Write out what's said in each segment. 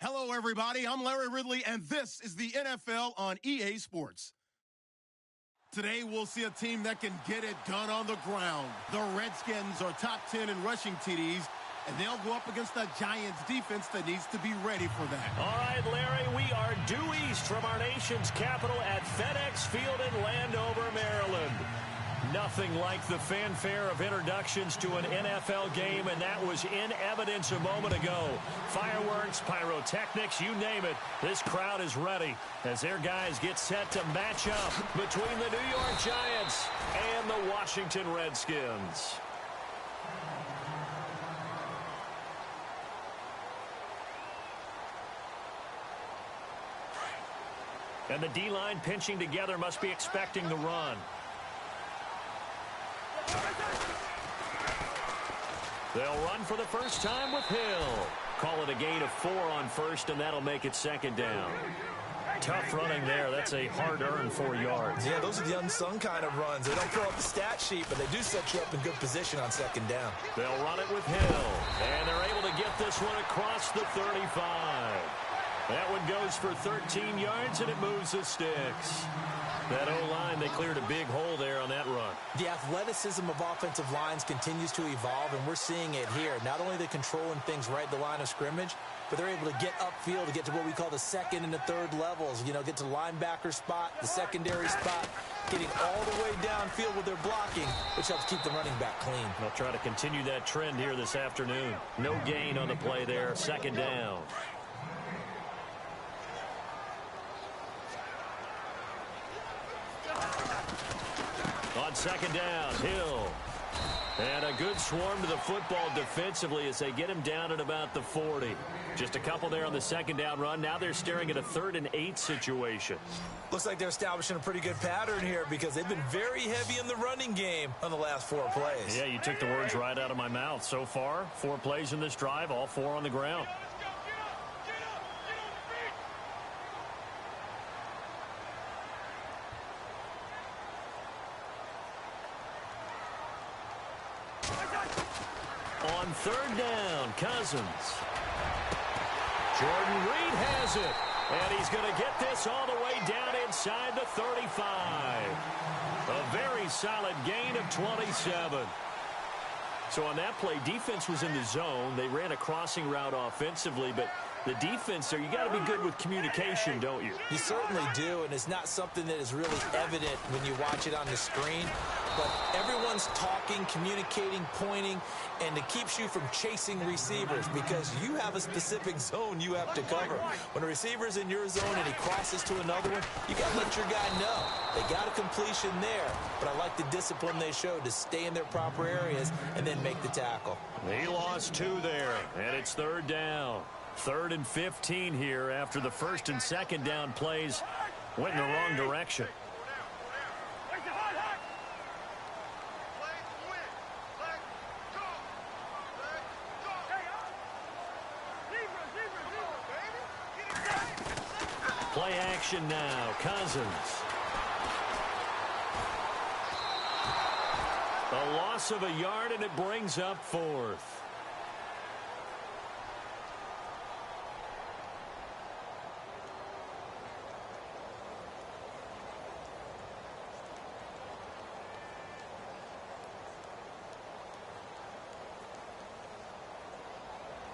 Hello, everybody. I'm Larry Ridley, and this is the NFL on EA Sports. Today, we'll see a team that can get it done on the ground. The Redskins are top 10 in rushing TDs, and they'll go up against a Giants defense that needs to be ready for that. All right, Larry, we are due east from our nation's capital at FedEx Field in Landover, Maryland. Nothing like the fanfare of introductions to an NFL game, and that was in evidence a moment ago. Fireworks, pyrotechnics, you name it. This crowd is ready as their guys get set to match up between the New York Giants and the Washington Redskins. And the D-line pinching together must be expecting the run. They'll run for the first time with Hill. Call it a gain of 4 on first, and that'll make it second down. Tough running there. That's a hard-earned 4 yards. Yeah, those are the unsung kind of runs. They don't fill up the stat sheet, but they do set you up in good position on second down. They'll run it with Hill, and they're able to get this one across the 35. That one goes for 13 yards, and it moves the sticks. That O-line, they cleared a big hole there on that run. The athleticism of offensive lines continues to evolve, and we're seeing it here. Not only are they controlling things right at the line of scrimmage, but they're able to get upfield to get to what we call the second and the third levels. You know, get to the linebacker spot, the secondary spot, getting all the way downfield with their blocking, which helps keep the running back clean. They'll try to continue that trend here this afternoon. No gain on the play there. Second down. On second down, Hill. And a good swarm to the football defensively as they get him down at about the 40. Just a couple there on the second down run. Now they're staring at a 3rd and 8 situation. Looks like they're establishing a pretty good pattern here because they've been very heavy in the running game on the last 4 plays. Yeah, you took the words right out of my mouth. So far, 4 plays in this drive, all 4 on the ground. On third down, Cousins. Jordan Reed has it. And he's going to get this all the way down inside the 35. A very solid gain of 27. So on that play, defense was in the zone. They ran a crossing route offensively, but the defense there, you got to be good with communication, don't you? You certainly do, and it's not something that is really evident when you watch it on the screen. But everyone's talking, communicating, pointing, and it keeps you from chasing receivers because you have a specific zone you have to cover. When a receiver's in your zone and he crosses to another one, you got to let your guy know. They got a completion there, but I like the discipline they showed to stay in their proper areas and then make the tackle. He lost 2 there, and it's third down. 3rd and 15 here after the first and second down plays went in the wrong direction. Play action now. Cousins. A loss of a yard, and it brings up 4th.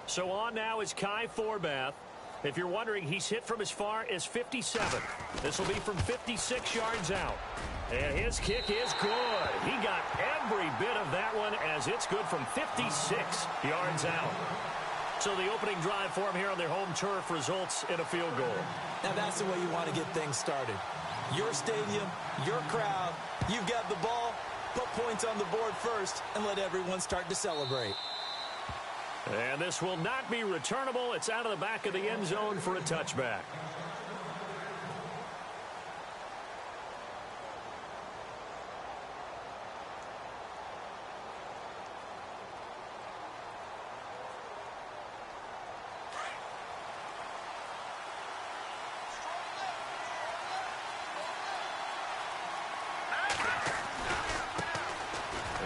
So on now is Kai Forbath. If you're wondering, he's hit from as far as 57. This will be from 56 yards out. And his kick is good. He got every bit of that one as it's good from 56 yards out. So the opening drive for him here on their home turf results in a field goal. Now that's the way you want to get things started. Your stadium, your crowd, you've got the ball, put points on the board first, and let everyone start to celebrate. And this will not be returnable. It's out of the back of the end zone for a touchback.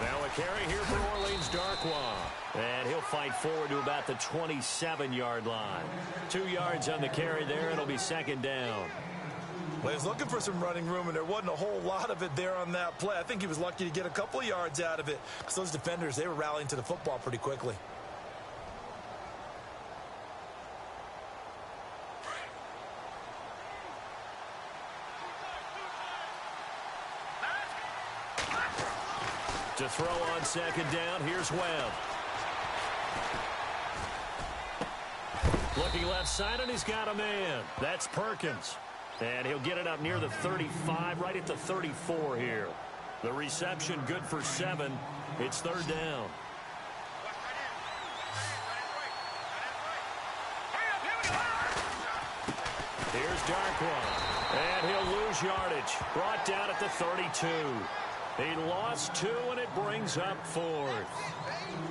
Now a carry here for Orleans Darkwa. And he'll fight forward to about the 27-yard line. 2 yards on the carry there. It'll be second down. Well, he was looking for some running room, and there wasn't a whole lot of it there on that play. I think he was lucky to get a couple of yards out of it because those defenders, they were rallying to the football pretty quickly. To throw on second down, here's Webb. Looking left side, and he's got a man. That's Perkins. And he'll get it up near the 35, right at the 34 here. The reception good for 7. It's third down. Here's Darkwa. And he'll lose yardage. Brought down at the 32. He lost 2, and it brings up 4th.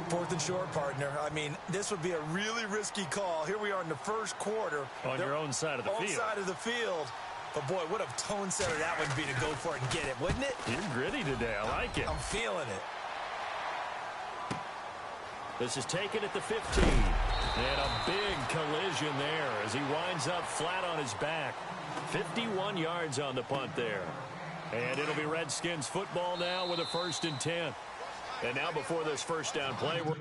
4th and short, partner. I mean, this would be a really risky call. Here we are in the first quarter. On your own side of the field. Own side of the field. But, boy, what a tone setter that would be to go for it and get it, wouldn't it? You're gritty today. I like it. I'm feeling it. This is taken at the 15. And a big collision there as he winds up flat on his back. 51 yards on the punt there. And it'll be Redskins football now with a 1st and 10. And now before this first down play, we're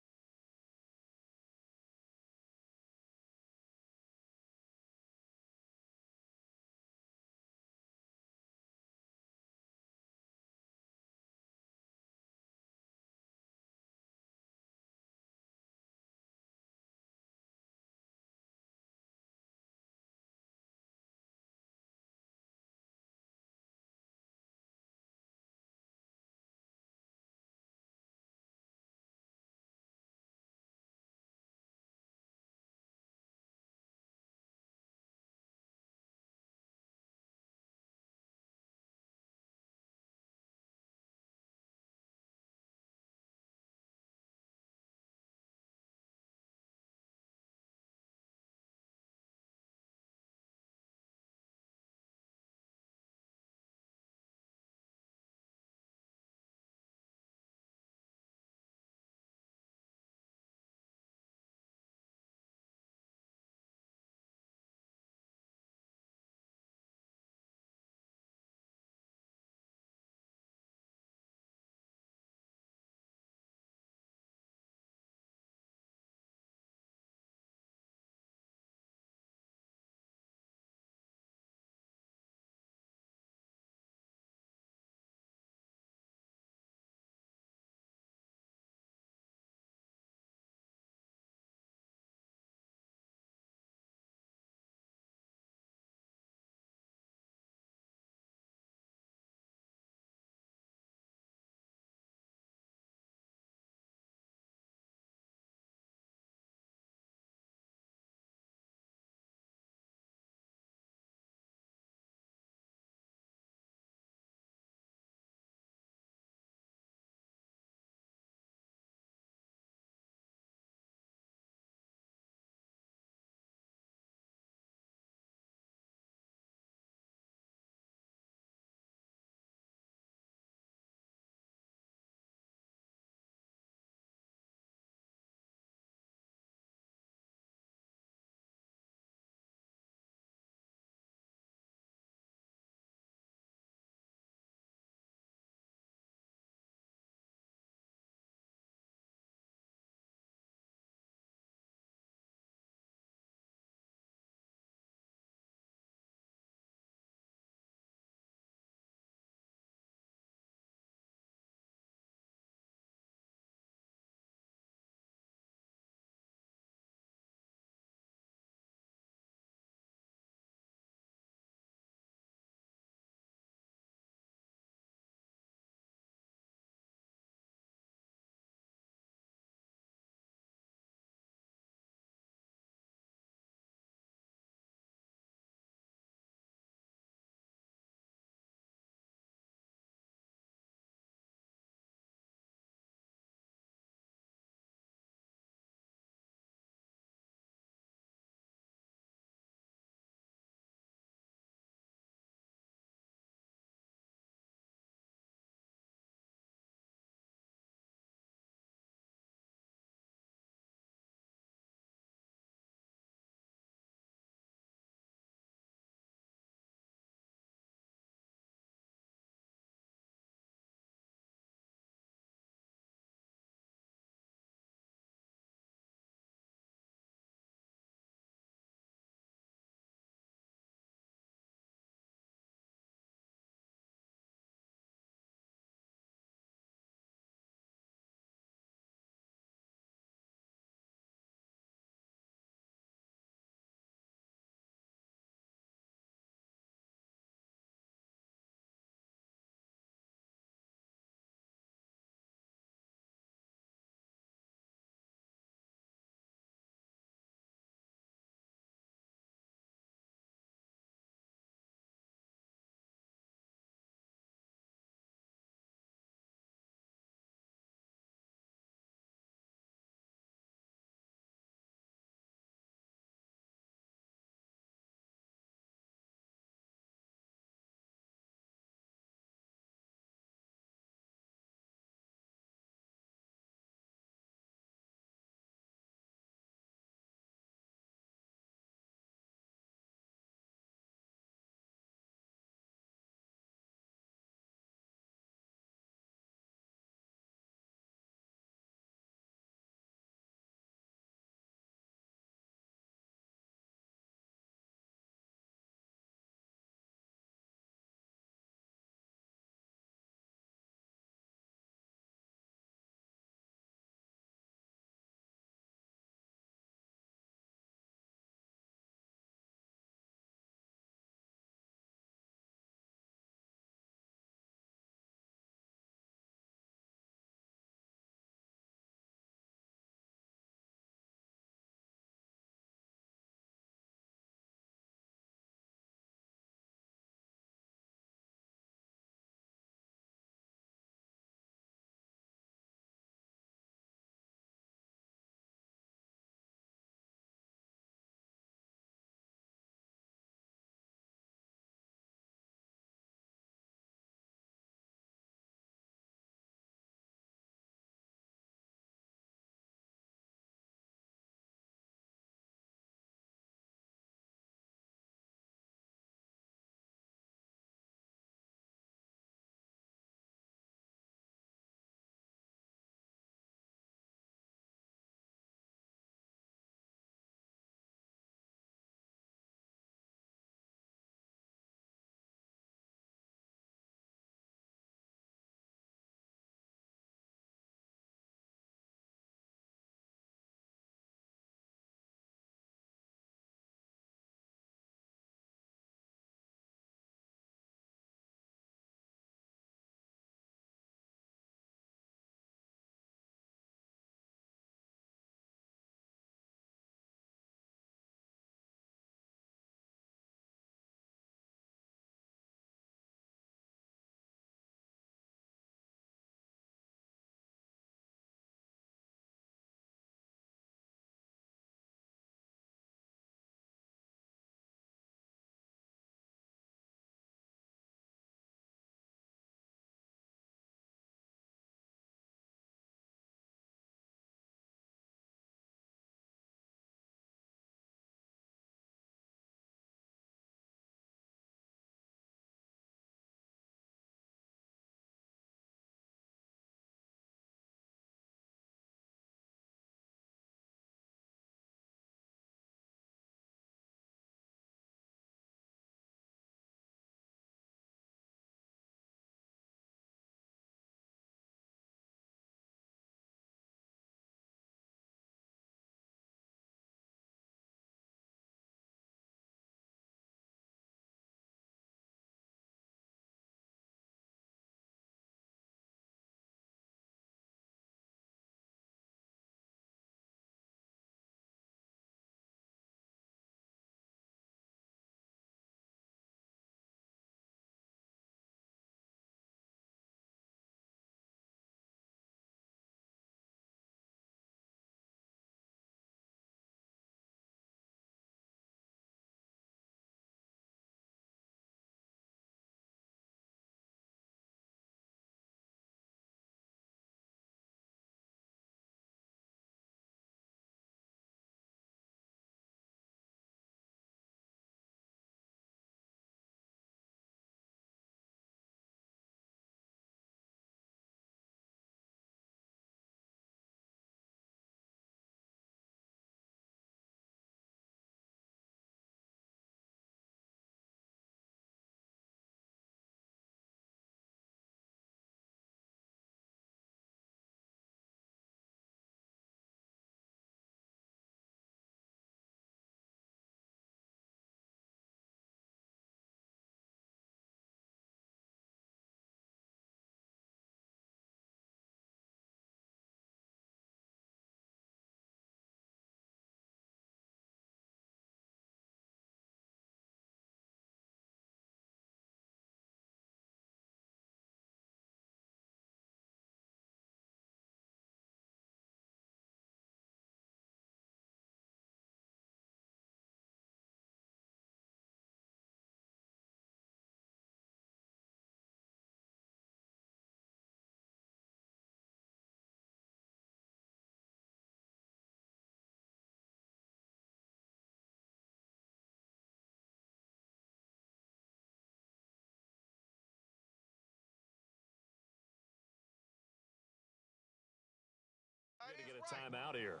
timeout here.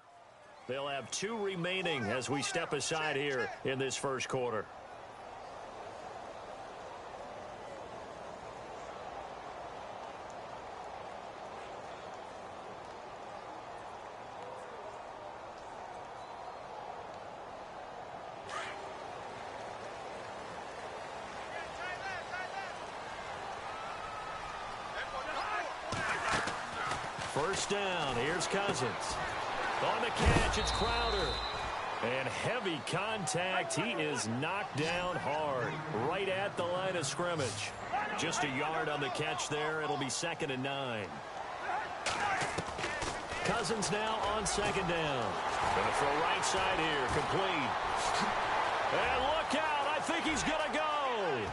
They'll have 2 remaining as we step aside here in this first quarter. First down, here's Cousins. On the catch, it's Crowder. And heavy contact. He is knocked down hard, right at the line of scrimmage. Just a yard on the catch there. It'll be 2nd and 9. Cousins now on 2nd down. Gonna throw right side here, complete. And look out, I think he's gonna go.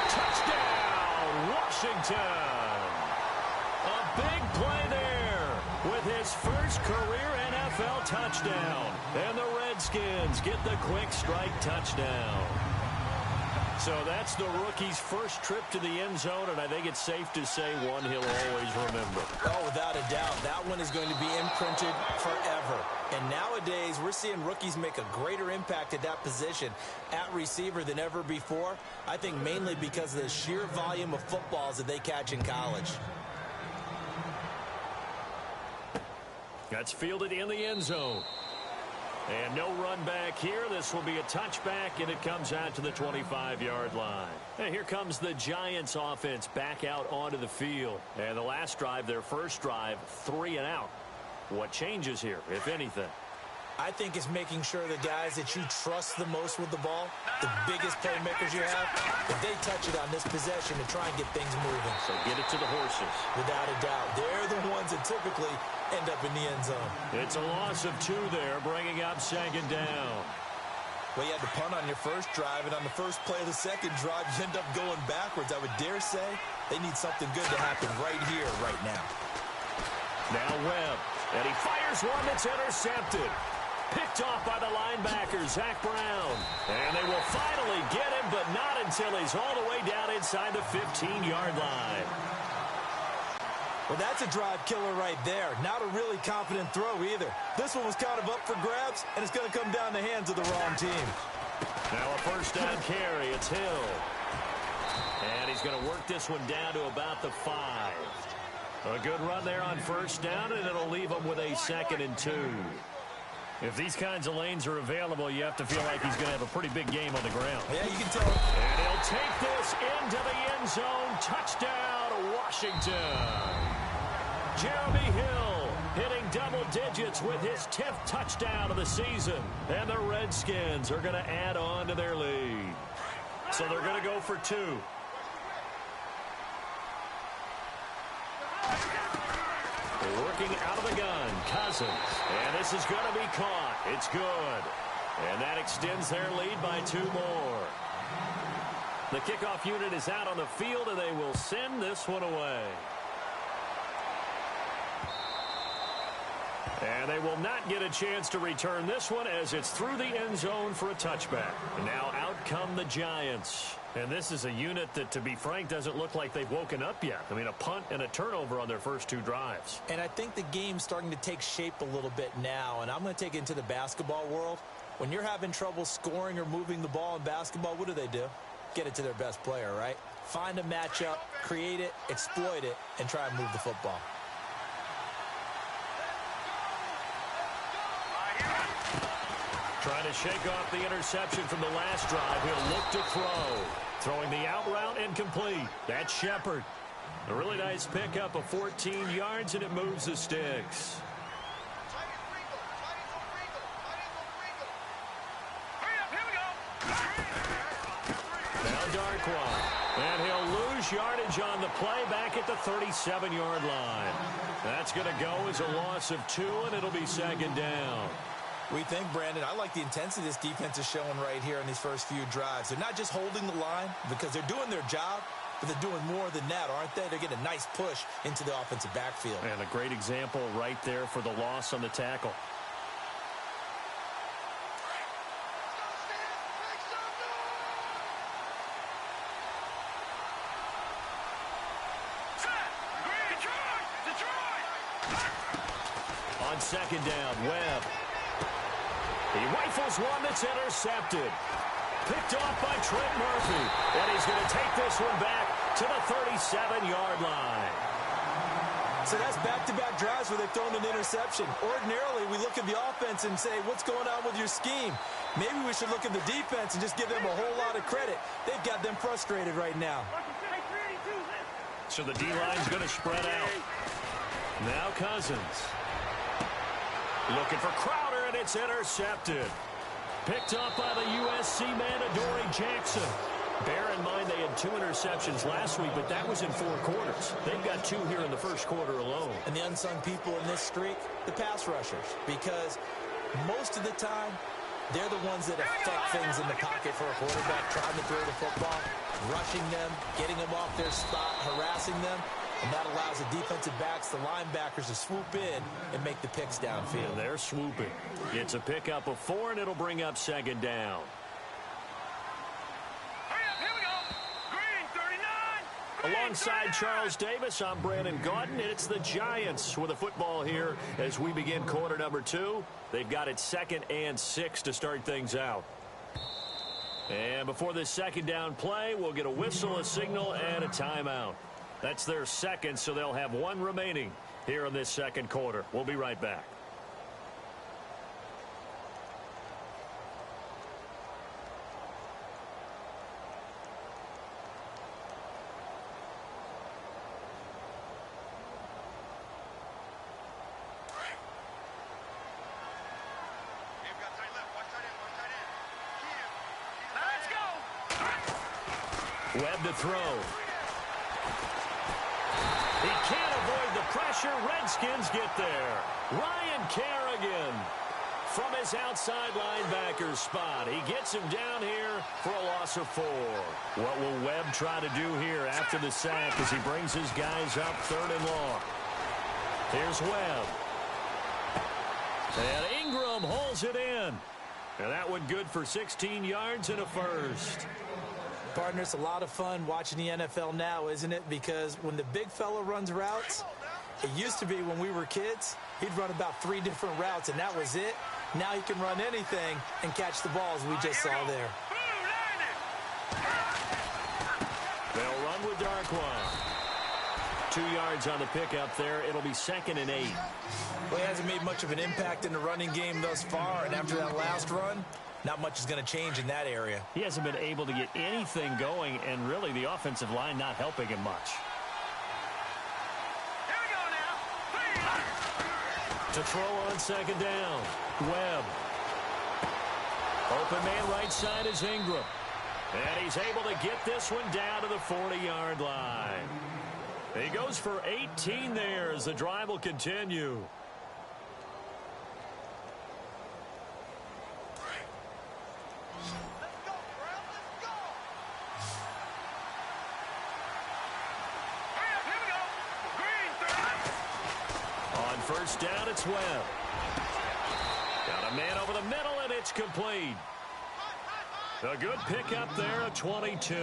Touchdown, Washington. A big play there with his first career NFL touchdown. And the Redskins get the quick strike touchdown. So that's the rookie's first trip to the end zone, and I think it's safe to say one he'll always remember. Oh, without a doubt. That one is going to be imprinted forever. And nowadays, we're seeing rookies make a greater impact at that position at receiver than ever before. I think mainly because of the sheer volume of footballs that they catch in college. That's fielded in the end zone. And no run back here. This will be a touchback, and it comes out to the 25-yard line. And here comes the Giants offense back out onto the field. And the last drive, their first drive, 3 and out. What changes here, if anything? I think it's making sure the guys that you trust the most with the ball, the biggest playmakers you have, if they touch it on this possession to try and get things moving. So get it to the horses. Without a doubt. They're the ones that typically end up in the end zone. It's a loss of 2 there, bringing up 2nd down. Well, you had to punt on your first drive, and on the first play of the second drive, you end up going backwards. I would dare say they need something good to happen right here, right now. Now Webb, and he fires one that's intercepted. Picked off by the linebacker, Zach Brown. And they will finally get him, but not until he's all the way down inside the 15-yard line. Well, that's a drive killer right there. Not a really confident throw either. This one was kind of up for grabs, and it's going to come down the hands of the wrong team. Now a first down carry. It's Hill. And he's going to work this one down to about the 5. A good run there on first down, and it'll leave him with a 2nd and 2. If these kinds of lanes are available, you have to feel like he's going to have a pretty big game on the ground. Yeah, you can tell. And he'll take this into the end zone. Touchdown, Washington. Jeremy Hill hitting double digits with his 10th touchdown of the season. And the Redskins are going to add on to their lead. So they're going to go for 2. Working out of the gun, Cousins. And this is going to be caught. It's good. And that extends their lead by 2 more. The kickoff unit is out on the field, and they will send this one away. And they will not get a chance to return this one as it's through the end zone for a touchback. And now out come the Giants. And this is a unit that, to be frank, doesn't look like they've woken up yet. I mean, a punt and a turnover on their first 2 drives. And I think the game's starting to take shape a little bit now, and I'm going to take it into the basketball world. When you're having trouble scoring or moving the ball in basketball, what do? Get it to their best player, right? Find a matchup, create it, exploit it, and try and move the football. Trying to shake off the interception from the last drive. He'll look to throw. Throwing the out route incomplete. That's Shepard. A really nice pickup of 14 yards, and it moves the sticks. Now Darkwa. And he'll lose yardage on the play back at the 37-yard line. That's going to go as a loss of 2, and it'll be 2nd down. We think, Brandon, I like the intensity this defense is showing right here in these first few drives. They're not just holding the line because they're doing their job, but they're doing more than that, aren't they? They're getting a nice push into the offensive backfield. And a great example right there for the loss on the tackle. second down. Webb. He rifles one that's intercepted. Picked off by Trent Murphy. And he's going to take this one back to the 37-yard line. So that's back-to-back drives where they've thrown an interception. Ordinarily, we look at the offense and say, what's going on with your scheme? Maybe we should look at the defense and just give them a whole lot of credit. They've got them frustrated right now. So the D-line's going to spread out. Now Cousins. Looking for Crowder, and it's intercepted. Picked up by the USC man, Adoree Jackson. Bear in mind they had 2 interceptions last week, but that was in 4 quarters. They've got 2 here in the first quarter alone. And the unsung people in this streak, the pass rushers, because most of the time, they're the ones that affect things in the pocket for a quarterback, trying to throw the football, rushing them, getting them off their spot, harassing them. And that allows the defensive backs, the linebackers, to swoop in and make the picks downfield. And they're swooping. It's a pickup of 4, and it'll bring up second down. Here we go. Green, 39. Alongside Charles Davis, I'm Brandon Gaudin. It's the Giants with the football here as we begin quarter number 2. They've got it 2nd and 6 to start things out. And before this second down play, we'll get a whistle, a signal, and a timeout. That's their second, so they'll have 1 remaining here in this second quarter. We'll be right back. Webb to throw. He can't avoid the pressure. Redskins get there. Ryan Kerrigan from his outside linebacker spot. He gets him down here for a loss of 4. What will Webb try to do here after the sack as he brings his guys up 3rd and long? Here's Webb. And Ingram holds it in. And that one good for 16 yards and a first. Partner, it's a lot of fun watching the NFL now, isn't it? Because when the big fella runs routes, it used to be when we were kids, he'd run about 3 different routes, and that was it. Now he can run anything and catch the balls we just saw there. They'll run with Darkwan. 2 yards on the pickup there. It'll be 2nd and 8. Well, he hasn't made much of an impact in the running game thus far, and after that last run, not much is going to change in that area. He hasn't been able to get anything going, and really the offensive line not helping him much. Here we go now. To throw on second down, Webb. Open man right side is Ingram. And he's able to get this one down to the 40-yard line. He goes for 18 there as the drive will continue. First down, it's Webb. Got a man over the middle, and it's complete. A good pickup there at 22.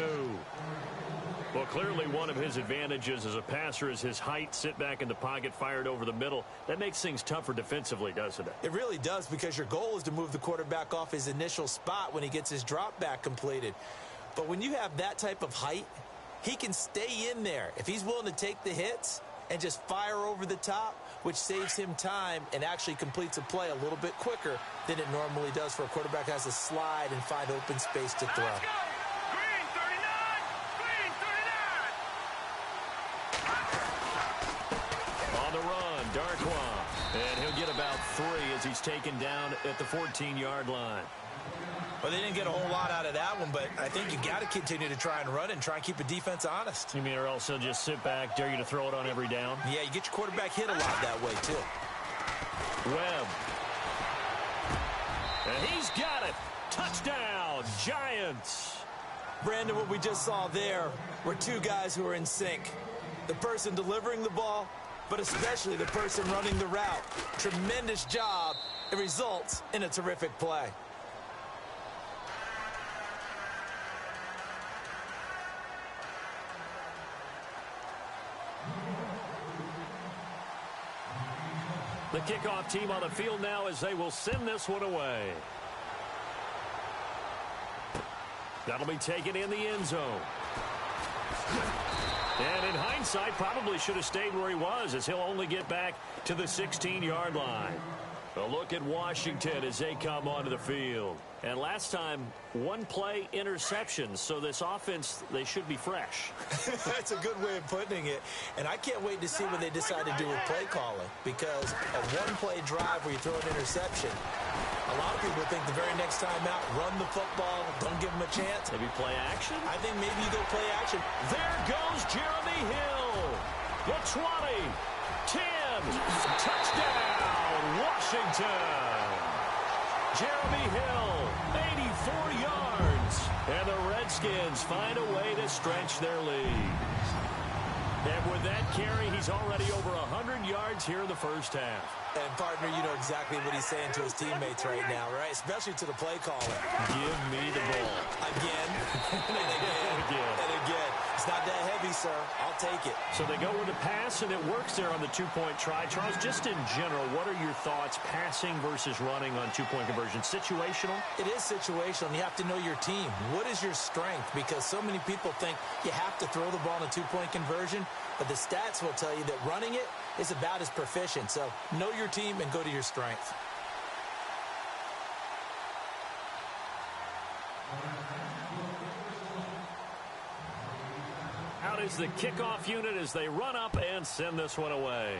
Well, clearly one of his advantages as a passer is his height. Sit back in the pocket, fired over the middle. That makes things tougher defensively, doesn't it? It really does, because your goal is to move the quarterback off his initial spot when he gets his drop back completed. But when you have that type of height, he can stay in there. If he's willing to take the hits and just fire over the top, which saves him time and actually completes a play a little bit quicker than it normally does for a quarterback who has to slide and find open space to throw. Let's go. Green 39. On the run, Darkwan. And he'll get about 3 as he's taken down at the 14-yard line. Well, they didn't get a whole lot out of that one, but I think you got to continue to try and run and try and keep the defense honest. You mean or also just sit back, dare you to throw it on every down? Yeah, you get your quarterback hit a lot that way, too. Webb. And he's got it. Touchdown, Giants. Brandon, what we just saw there were 2 guys who are in sync. The person delivering the ball, but especially the person running the route. Tremendous job. It results in a terrific play. The kickoff team on the field now as they will send this one away. That'll be taken in the end zone. And in hindsight, probably should have stayed where he was, as he'll only get back to the 16-yard line. A look at Washington as they come onto the field. And last time, one play interception, so this offense, they should be fresh. That's a good way of putting it. And I can't wait to see what they decide to do with play calling, because a one-play drive where you throw an interception, a lot of people think the very next time out, run the football, don't give them a chance. Maybe play action? I think maybe you go play action. There goes Jeremy Hill. The 20, 10, touchdown, Washington. Jeremy Hill, 84 yards. And the Redskins find a way to stretch their lead. And with that carry, he's already over 100 yards here in the first half. And, partner, you know exactly what he's saying to his teammates right now, right? Especially to the play caller. Give me the ball. Again, and again, and again. It's not that heavy, sir. I'll take it. So they go with the pass, and it works there on the two-point try. Charles, just in general, what are your thoughts passing versus running on two-point conversion? Situational? It is situational. You have to know your team. What is your strength? Because so many people think you have to throw the ball in a two-point conversion, but the stats will tell you that running it is about as proficient. So know your team and go to your strength. Out is the kickoff unit as they run up and send this one away.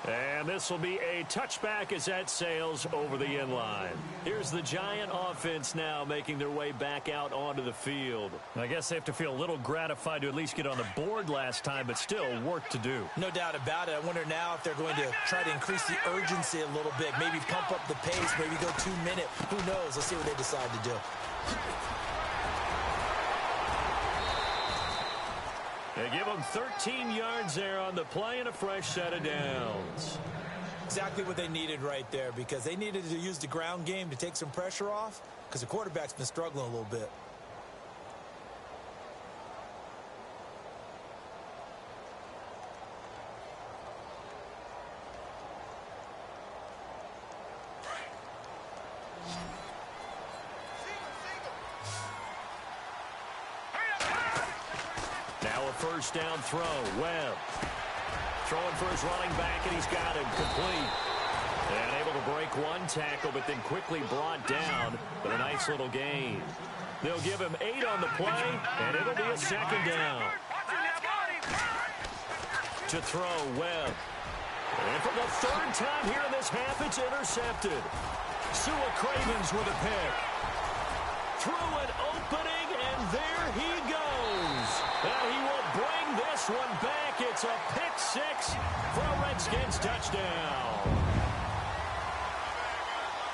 And this will be a touchback as that sails over the end line. Here's the Giant offense now making their way back out onto the field. I guess they have to feel a little gratified to at least get on the board last time, but still work to do. No doubt about it. I wonder now if they're going to try to increase the urgency a little bit, maybe pump up the pace, maybe go 2 minute. Who knows? Let's see what they decide to do. They give them 13 yards there on the play and a fresh set of downs. Exactly what they needed right there, because they needed to use the ground game to take some pressure off, because the quarterback's been struggling a little bit. First down throw. Webb throwing for his running back, and he's got him complete. And able to break one tackle, but then quickly brought down. But a nice little gain. They'll give him 8 on the play, and it'll be a second down. To throw, Webb. And for the third time here in this half, it's intercepted. Sua Cravens with a pick. Through an opening, and there he goes. And he will bring this one back. It's a pick 6 for a Redskins touchdown.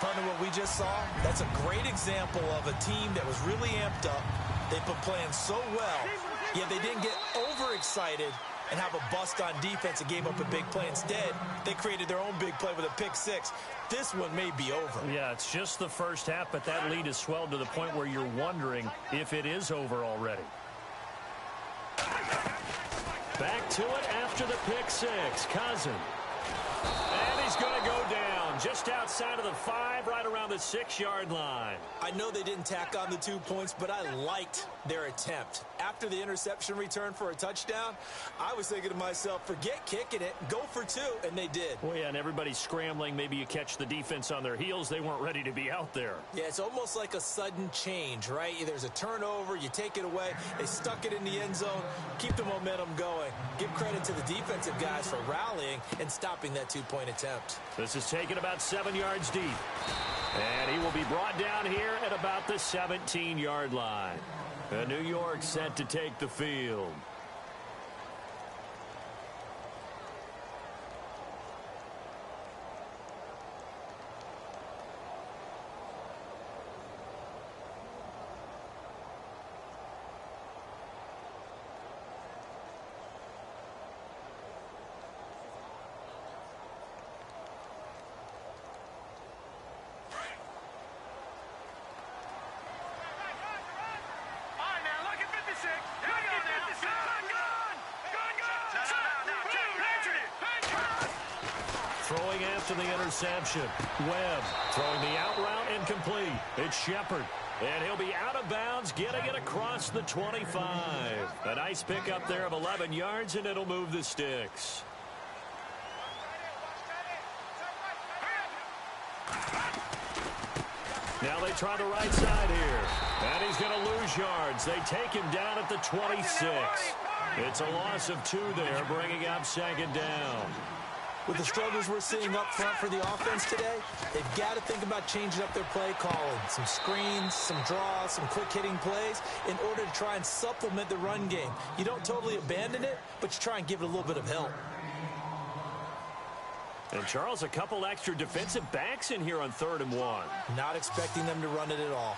Partner, what we just saw, that's a great example of a team that was really amped up. They've been playing so well, yet they didn't get overexcited and have a bust on defense and gave up a big play. Instead, they created their own big play with a pick 6. This one may be over. Yeah, it's just the first half, but that lead has swelled to the point where you're wondering if it is over already. Back to it after the pick 6. Cousin. And he's going to go down just outside of the 5, right around the 6-yard line. I know they didn't tack on the 2 points, but I liked their attempt. After the interception return for a touchdown, I was thinking to myself, forget kicking it, go for 2, and they did. Well, yeah, and everybody's scrambling. Maybe you catch the defense on their heels. They weren't ready to be out there. Yeah, it's almost like a sudden change, right? There's a turnover, you take it away, they stuck it in the end zone, keep the momentum going. Give credit to the defensive guys for rallying and stopping that 2-point attempt. This is taken about 7 yards deep. And he will be brought down here at about the 17-yard line. New York set to take the field. throwing after the interception. Webb throwing the out route incomplete. It's Shepard. And he'll be out of bounds, getting it across the 25. A nice pickup there of 11 yards, and it'll move the sticks. Now they try the right side here. And he's going to lose yards. They take him down at the 26. It's a loss of 2 there, bringing up second down. With the struggles we're seeing up front for the offense today, they've got to think about changing up their play calling. Some screens, some draws, some quick-hitting plays in order to try and supplement the run game. You don't totally abandon it, but you try and give it a little bit of help. And, Charles, a couple extra defensive backs in here on 3rd and 1. Not expecting them to run it at all.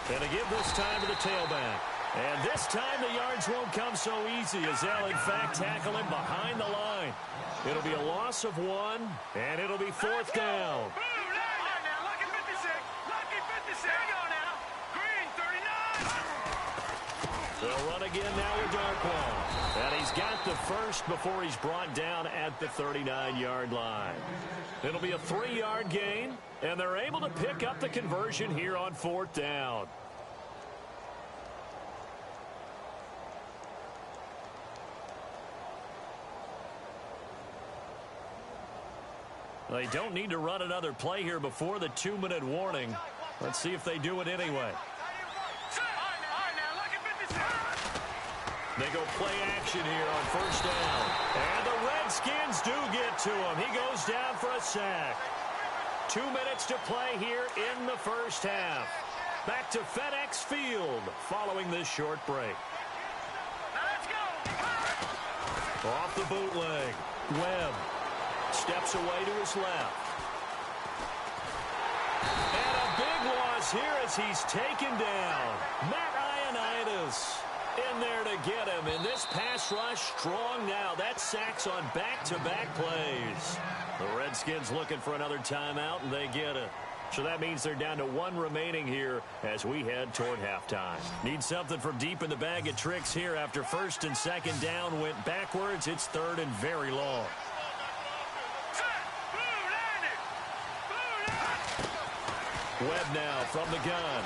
And to give this time to the tailback. And this time the yards won't come so easy as they'll, in fact, tackle him behind the line. It'll be a loss of 1, and it'll be 4th down. They'll run again now with Darkwa. And he's got the first before he's brought down at the 39-yard line. It'll be a 3-yard gain, and they're able to pick up the conversion here on 4th down. They don't need to run another play here before the 2-minute warning. Let's see if they do it anyway. They go play action here on 1st down. And the Redskins do get to him. He goes down for a sack. 2 minutes to play here in the first half. Back to FedEx Field following this short break. Off the bootleg. Webb steps away to his left. And a big loss here as he's taken down. Matt Ioannidis in there to get him. And this pass rush strong now. That sacks on back-to-back plays. The Redskins looking for another timeout, and they get it. So that means they're down to 1 remaining here as we head toward halftime. Need something from deep in the bag of tricks here after 1st and 2nd down went backwards. It's 3rd and very long. Webb now from the gun.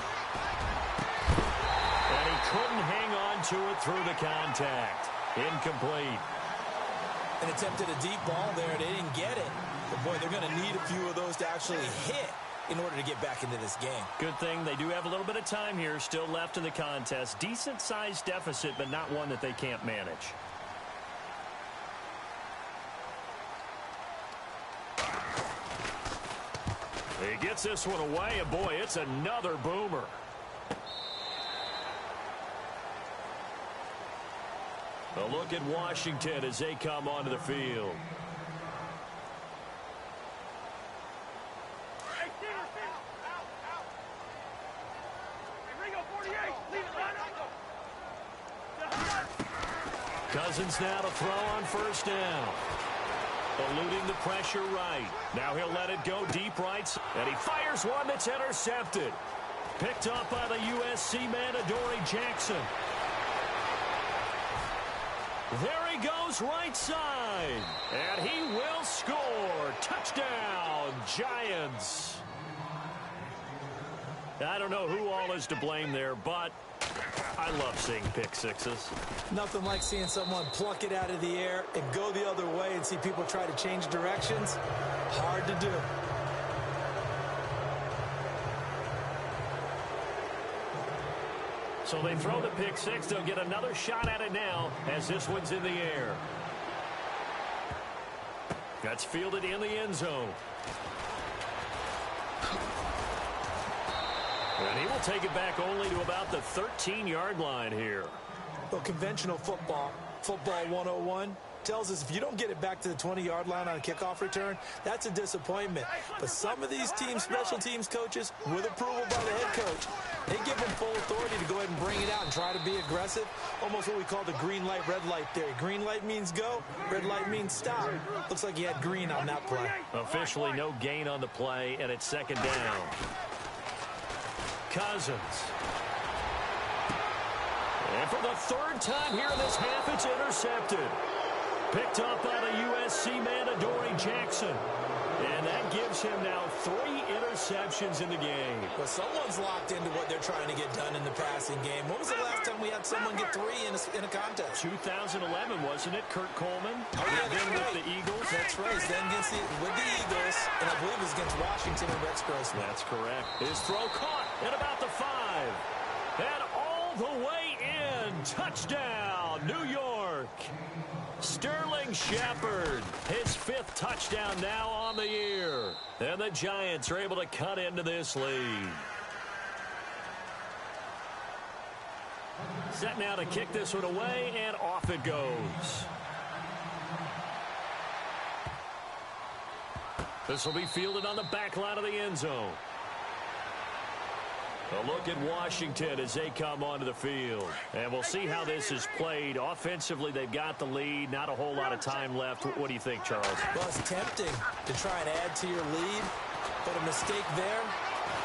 And he couldn't hang on to it through the contact. Incomplete. And attempted a deep ball there. They didn't get it. But, boy, they're going to need a few of those to actually hit in order to get back into this game. Good thing they do have a little bit of time here still left in the contest. Decent-sized deficit, but not one that they can't manage. He gets this one away, and boy, it's another boomer. A look at Washington as they come onto the field. Cousins now to throw on 1st down. Eluding the pressure right. Now he'll let it go deep right. And he fires one that's intercepted. Picked up by the USC man, Adoree Jackson. There he goes right side. And he will score. Touchdown, Giants. I don't know who all is to blame there, but I love seeing pick sixes. Nothing like seeing someone pluck it out of the air and go the other way and see people try to change directions. Hard to do. So they throw the pick six. They'll get another shot at it now as this one's in the air. That's fielded in the end zone. And he will take it back only to about the 13-yard line here. Well, conventional football 101, tells us if you don't get it back to the 20-yard line on a kickoff return, that's a disappointment. But some of these teams, special teams coaches, with approval by the head coach, they give them full authority to go ahead and bring it out and try to be aggressive. Almost what we call the green light, red light theory. Green light means go, red light means stop. Looks like he had green on that play. Officially no gain on the play, and it's 2nd down. Cousins. And for the third time here in this half, it's intercepted. Picked up by the USC man, Adoree Jackson. And that gives him now 3 interceptions in the game. Well, someone's locked into what they're trying to get done in the passing game. When was the last time we had someone get 3 in a contest? 2011, wasn't it? Kurt Coleman. Oh, yeah, then with the Eagles. That's right. Then with the Eagles, and I believe it was against Washington and Rex Grossman. That's correct. His throw caught at about the 5. And all the way in. Touchdown, New York. Sterling Shepard, his 5th touchdown now on the year. And the Giants are able to cut into this lead. Set now to kick this one away, and off it goes. This will be fielded on the back line of the end zone. A look at Washington as they come onto the field. And we'll see how this is played. Offensively, they've got the lead. Not a whole lot of time left. What do you think, Charles? Well, it's tempting to try and add to your lead, but a mistake there,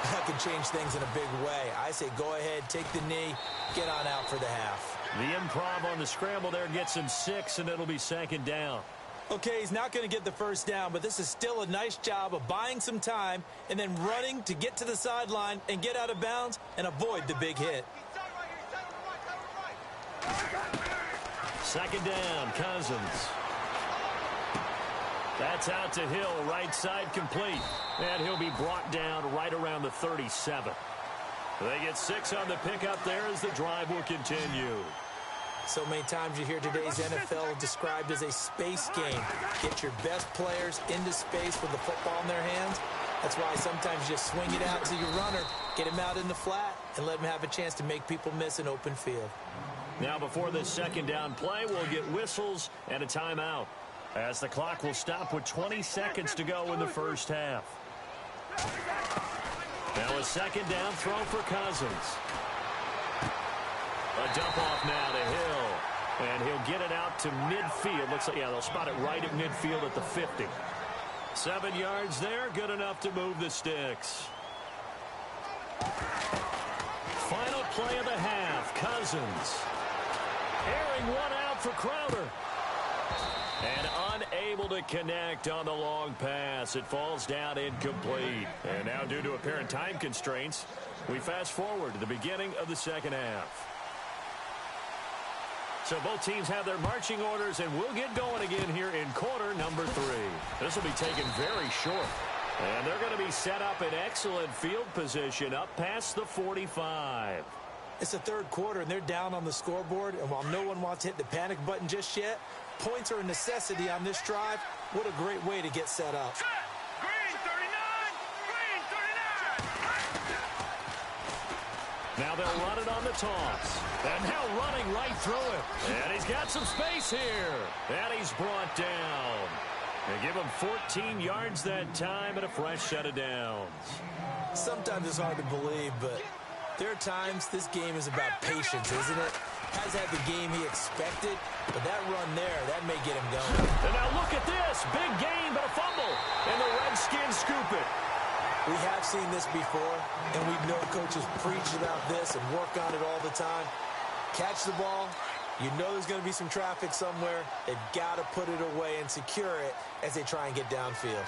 that could change things in a big way. I say go ahead, take the knee, get on out for the half. The improv on the scramble there gets him 6, and it'll be 2nd down. Okay, he's not going to get the first down, but this is still a nice job of buying some time and then running to get to the sideline and get out of bounds and avoid the big hit. 2nd down, Cousins. That's out to Hill, right side complete. And he'll be brought down right around the 37. They get 6 on the pickup there as the drive will continue. So many times you hear today's NFL described as a space game. Get your best players into space with the football in their hands. That's why sometimes you just swing it out to your runner, get him out in the flat, and let him have a chance to make people miss an open field. Now before this 2nd down play, we'll get whistles and a timeout, as the clock will stop with 20 seconds to go in the first half. Now a 2nd down throw for Cousins. A dump off now to Hill. And he'll get it out to midfield. Looks like, yeah, they'll spot it right at midfield at the 50. 7 yards there, good enough to move the sticks. Final play of the half, Cousins. Airing one out for Crowder. And unable to connect on the long pass. It falls down incomplete. And now due to apparent time constraints, we fast forward to the beginning of the 2nd half. So both teams have their marching orders, and we'll get going again here in quarter number 3. This will be taken very short. And they're going to be set up in excellent field position up past the 45. It's the 3rd quarter, and they're down on the scoreboard. And while no one wants to hit the panic button just yet, points are a necessity on this drive. What a great way to get set up. Green 39! Green 39! Now they'll run it on the toss. And now running right through it. And he's got some space here. And he's brought down. They give him 14 yards that time and a fresh set of downs. Sometimes it's hard to believe, but there are times this game is about patience, isn't it? Hasn't had the game he expected, but that run there, that may get him going. And now look at this. Big gain, but a fumble. And the Redskins scoop it. We have seen this before, and we know coaches preach about this and work on it all the time. Catch the ball. You know there's going to be some traffic somewhere. They've got to put it away and secure it as they try and get downfield.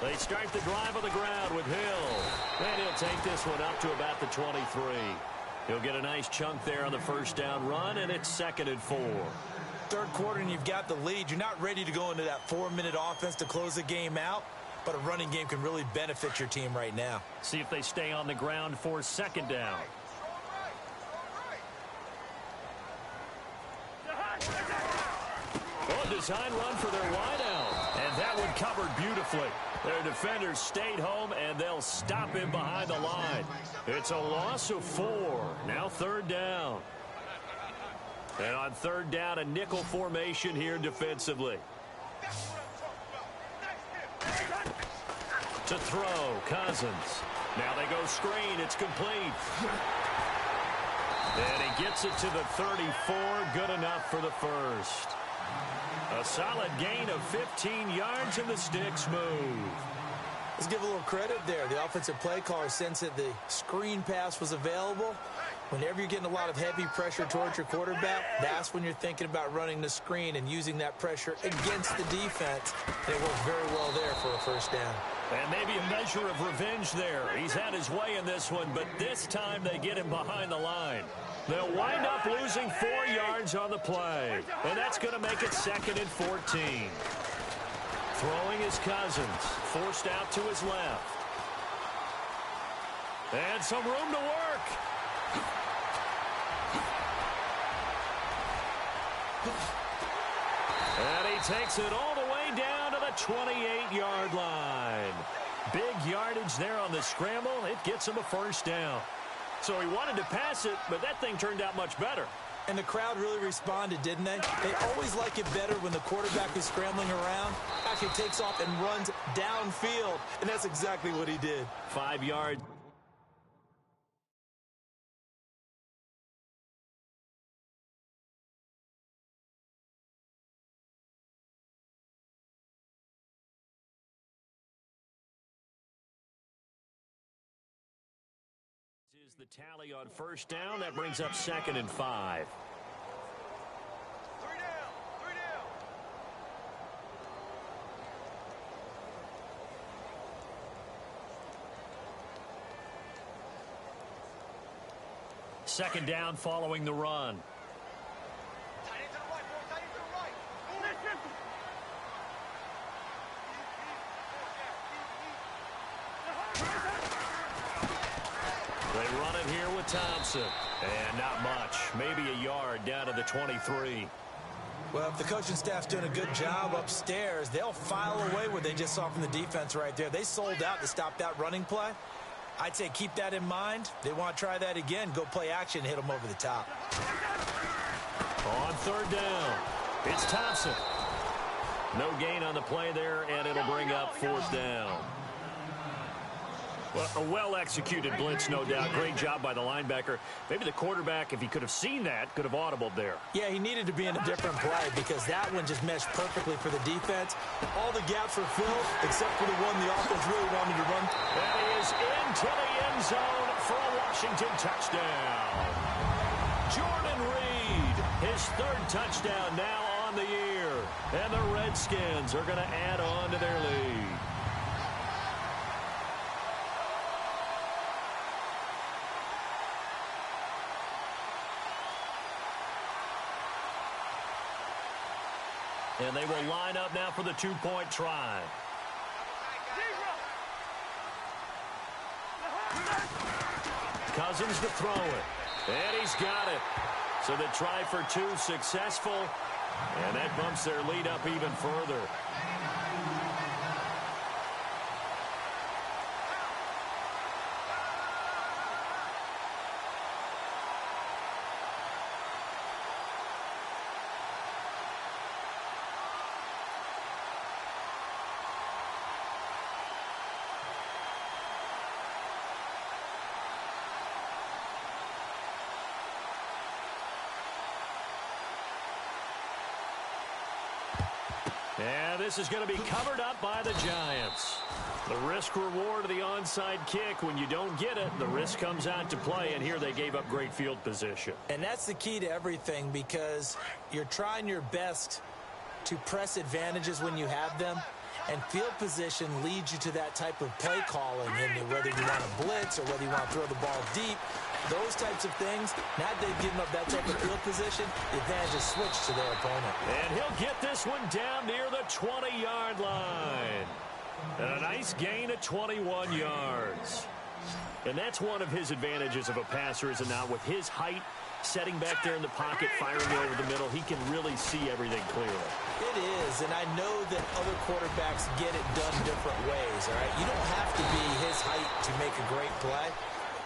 They start the drive on the ground with Hill. And he'll take this one up to about the 23. He'll get a nice chunk there on the first down run, and it's 2nd and 4. 3rd quarter, and you've got the lead. You're not ready to go into that 4-minute offense to close the game out, but a running game can really benefit your team right now. See if they stay on the ground for 2nd down. Oh, design run for their wideout. And that one covered beautifully. Their defenders stayed home, and they'll stop him behind the line. It's a loss of 4. Now 3rd down. And on 3rd down, a nickel formation here defensively. To throw, Cousins. Now they go screen. It's complete. And he gets it to the 34. Good enough for the first. A solid gain of 15 yards, and the sticks move. Let's give a little credit there. The offensive play caller sensed that the screen pass was available. Whenever you're getting a lot of heavy pressure towards your quarterback, that's when you're thinking about running the screen and using that pressure against the defense. And it worked very well there for a first down. And maybe a measure of revenge there. He's had his way in this one, but this time they get him behind the line. They'll wind up losing 4 yards on the play. And that's going to make it 2nd and 14. Throwing is Cousins, forced out to his left. And some room to work. And he takes it all the way down to the 28-yard line. Big yardage there on the scramble. It gets him a first down. So he wanted to pass it, but that thing turned out much better. And the crowd really responded, didn't they? They always like it better when the quarterback is scrambling around. Actually takes off and runs downfield, and that's exactly what he did. 5 yards. Is the tally on first down. That brings up 2nd and 5. 3 down. 3 down. Second down following the run. Tight end to the right, boy. Tight end to the right. Listen. They run it here with Thompson. And not much. Maybe a yard down to the 23. Well, if the coaching staff's doing a good job upstairs, they'll file away what they just saw from the defense right there. They sold out to stop that running play. I'd say keep that in mind. They want to try that again. Go play action, hit them over the top. On third down, it's Thompson. No gain on the play there, and it'll bring up 4th down. Well, a well-executed blitz, no doubt. Great job by the linebacker. Maybe the quarterback, if he could have seen that, could have audibled there. Yeah, he needed to be in a different play because that one just meshed perfectly for the defense. All the gaps were filled except for the one the offense really wanted to run. And he is into the end zone for a Washington touchdown. Jordan Reed, his 3rd touchdown now on the year. And the Redskins are going to add on to their lead. And they will line up now for the 2-point try. Cousins to throw it. And he's got it. So the try for 2 successful. And that bumps their lead up even further. And this is going to be covered up by the Giants. The risk-reward of the onside kick. When you don't get it, the risk comes out to play, and here they gave up great field position. And that's the key to everything because you're trying your best to press advantages when you have them, and field position leads you to that type of play calling, and whether you want to blitz or whether you want to throw the ball deep, those types of things. Now they've given up that type of field position, the advantage is switched to their opponent. And he'll get this one down near the 20-yard line. And a nice gain of 21 yards. And that's one of his advantages of a passer, is it not? With his height, setting back there in the pocket, firing over the middle, he can really see everything clearly. It is, and I know that other quarterbacks get it done different ways, all right? You don't have to be his height to make a great play.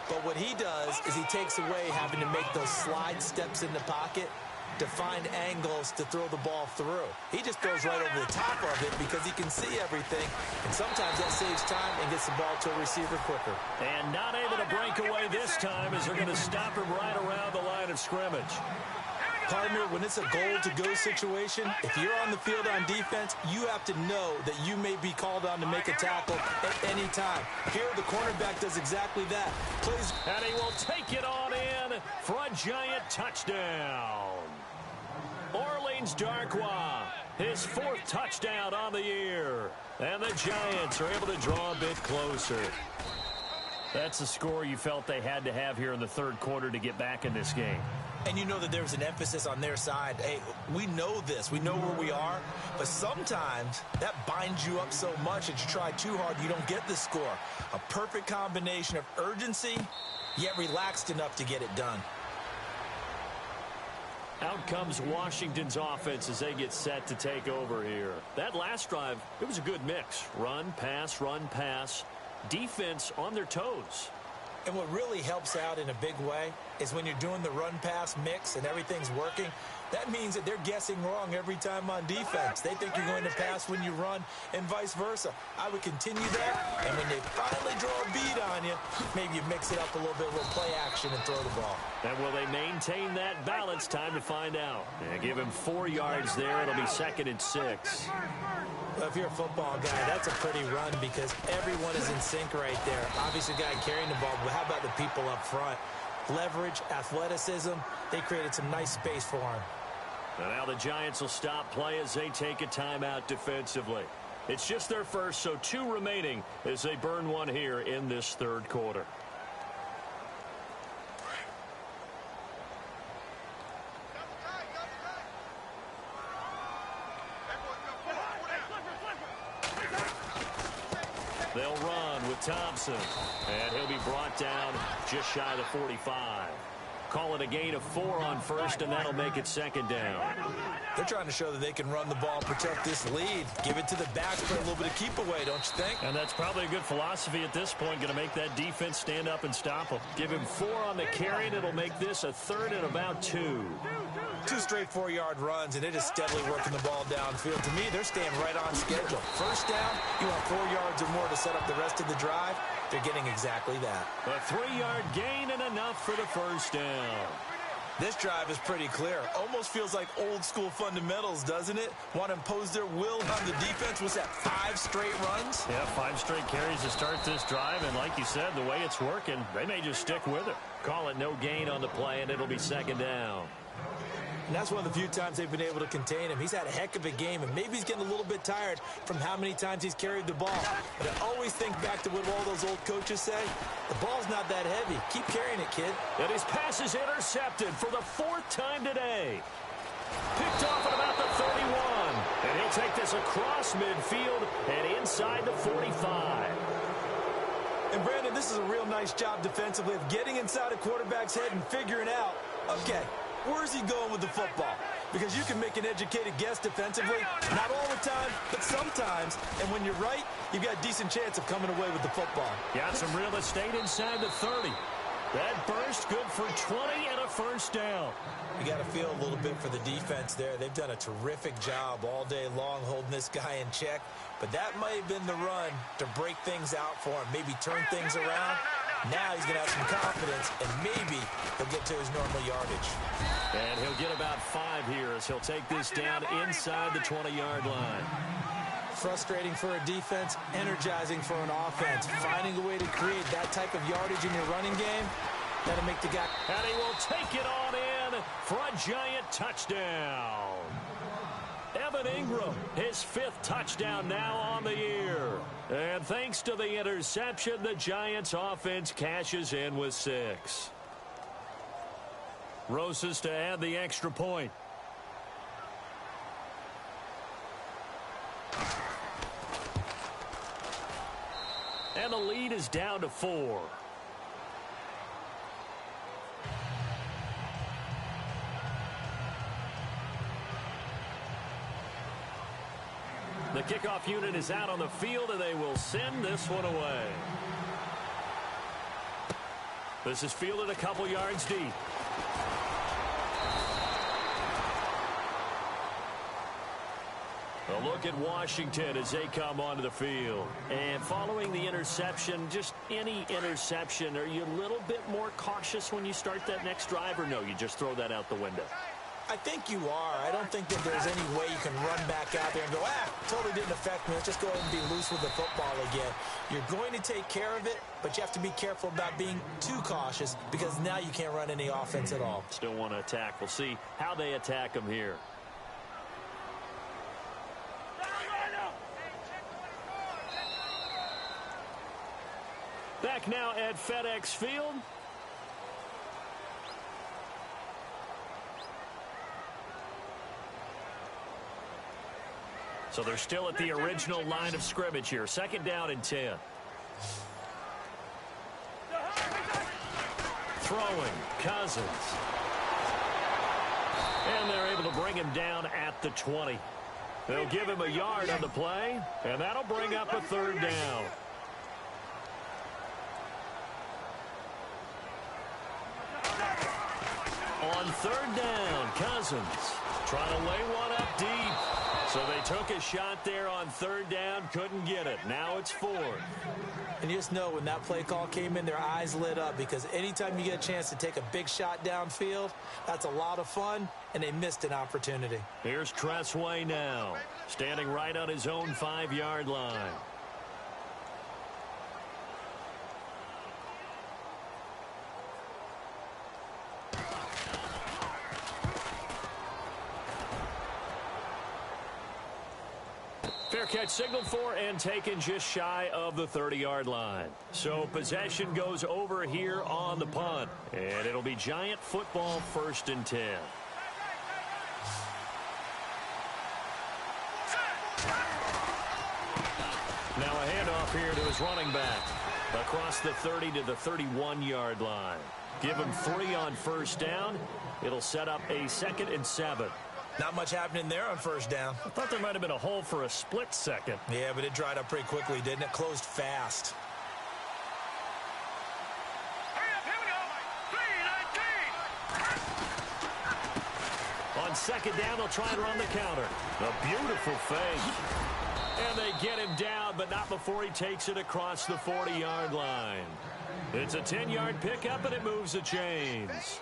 But what he does is he takes away having to make those slide steps in the pocket to find angles to throw the ball through. He just throws right over the top of it because he can see everything, and sometimes that saves time and gets the ball to a receiver quicker. And not able to break away this time as they're going to stop him right around the line of scrimmage. Partner, when it's a goal-to-go situation, if you're on the field on defense, you have to know that you may be called on to make a tackle at any time. Here, the cornerback does exactly that. And he will take it on in for a giant touchdown. Orleans Darkwa, his 4th touchdown on the year. And the Giants are able to draw a bit closer. That's the score you felt they had to have here in the 3rd quarter to get back in this game. And you know that there's an emphasis on their side. Hey, we know this. We know where we are. But sometimes that binds you up so much that you try too hard, you don't get the score. A perfect combination of urgency, yet relaxed enough to get it done. Out comes Washington's offense as they get set to take over here. That last drive, it was a good mix. Run, pass, defense on their toes. And what really helps out in a big way is when you're doing the run-pass mix and everything's working, that means that they're guessing wrong every time on defense. They think you're going to pass when you run and vice versa. I would continue that, and when they finally draw a bead on you, maybe you mix it up a little bit, a little play action and throw the ball. And will they maintain that balance? Time to find out. And give him 4 yards there. It'll be 2nd and 6. Well, if you're a football guy, that's a pretty run because everyone is in sync right there. Obviously, the guy carrying the ball, but how about the people up front? Leverage, athleticism, they created some nice space for him. And now the Giants will stop play as they take a timeout defensively. It's just their first, so 2 remaining as they burn one here in this 3rd quarter. They'll run with Thompson, and he'll be brought down just shy of the 45. Call it a gain of 4 on first, and that'll make it 2nd down. They're trying to show that they can run the ball and protect this lead. Give it to the backs for a little bit of keep away, don't you think? And that's probably a good philosophy at this point, going to make that defense stand up and stop them. Give him 4 on the carry, and it'll make this a 3rd and about 2. 2 straight 4-yard runs, and it is steadily working the ball downfield. To me, they're staying right on schedule. First down, you want 4 yards or more to set up the rest of the drive. They're getting exactly that. A 3-yard gain and enough for the first down. This drive is pretty clear. Almost feels like old school fundamentals, doesn't it? Want to impose their will on the defense. Was that 5 straight runs? Yeah, 5 straight carries to start this drive, and like you said, the way it's working, they may just stick with it. Call it no gain on the play, and it'll be 2nd down. And that's one of the few times they've been able to contain him. He's had a heck of a game, and maybe he's getting a little bit tired from how many times he's carried the ball. But I always think back to what all those old coaches say. The ball's not that heavy. Keep carrying it, kid. And his pass is intercepted for the 4th time today. Picked off at about the 31. And he'll take this across midfield and inside the 45. And, Brandon, this is a real nice job defensively of getting inside a quarterback's head and figuring out, okay, where's he going with the football? Because you can make an educated guess defensively. Not all the time, but sometimes. And when you're right, you've got a decent chance of coming away with the football. Got some real estate inside the 30. That burst good for 20 and a first down. You got to feel a little bit for the defense there. They've done a terrific job all day long holding this guy in check. But that might have been the run to break things out for him, maybe turn things around. Now he's going to have some confidence, and maybe he'll get to his normal yardage. And he'll get about 5 here as he'll take this down inside the 20-yard line. Frustrating for a defense, energizing for an offense. Finding a way to create that type of yardage in your running game, that'll make the guy. And he will take it on in for a giant touchdown. Evan Ingram, his 5th touchdown now on the year. And thanks to the interception, the Giants offense cashes in with 6. Rosas to add the extra point. And the lead is down to 4. The kickoff unit is out on the field, and they will send this one away. This is fielded a couple yards deep. A look at Washington as they come onto the field. And following the interception, just any interception, are you a little bit more cautious when you start that next drive, or no, you just throw that out the window? I think you are. I don't think that there's any way you can run back out there and go, totally didn't affect me. Let's just go ahead and be loose with the football again. You're going to take care of it, but you have to be careful about being too cautious because now you can't run any offense at all. Still want to attack. We'll see how they attack them here. Back now at FedEx Field. So they're still at the original line of scrimmage here. 2nd down and 10. Throwing, Cousins. And they're able to bring him down at the 20. They'll give him a yard on the play, and that'll bring up a 3rd down. On 3rd down, Cousins trying to lay one up deep. So they took a shot there on 3rd down, couldn't get it. Now it's 4th. And you just know when that play call came in, their eyes lit up because anytime you get a chance to take a big shot downfield, that's a lot of fun, and they missed an opportunity. Here's Tressway now, standing right on his own 5-yard line. Fair catch signaled for and taken just shy of the 30-yard line. So possession goes over here on the punt. And it'll be Giant football 1st and 10. Now a handoff here to his running back. Across the 30 to the 31-yard line. Give him 3 on 1st down. It'll set up a 2nd and 7. Not much happening there on 1st down. I thought there might have been a hole for a split second. Yeah, but it dried up pretty quickly, didn't it? Closed fast. Hurry up, here we go. 3-19. On 2nd down, they'll try and run the counter. A beautiful fake. And they get him down, but not before he takes it across the 40-yard line. It's a 10-yard pickup, and it moves the chains.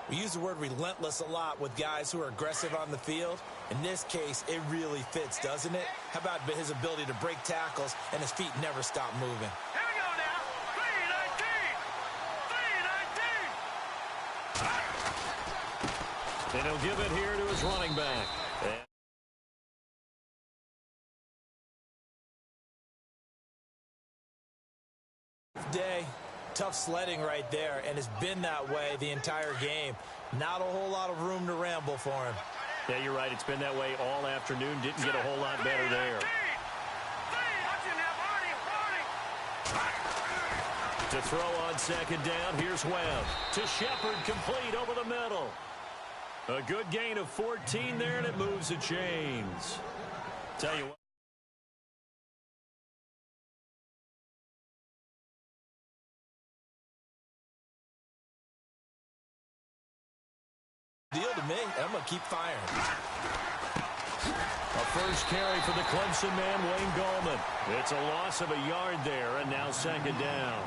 We use the word relentless a lot with guys who are aggressive on the field. In this case, it really fits, doesn't it? How about his ability to break tackles and his feet never stop moving? Here we go now. 3-19. 3-19. And he'll give it here to his running back. Day. Tough sledding right there, and it's been that way the entire game. Not a whole lot of room to ramble for him. Yeah, you're right. It's been that way all afternoon. Didn't get a whole lot better there. To throw on 2nd down, here's Webb. To Shepard, complete over the middle. A good gain of 14 there, and it moves the chains. Tell you what. Deal to me. I'm going to keep firing. A first carry for the Clemson man, Wayne Gallman. It's a loss of a yard there, and now 2nd down.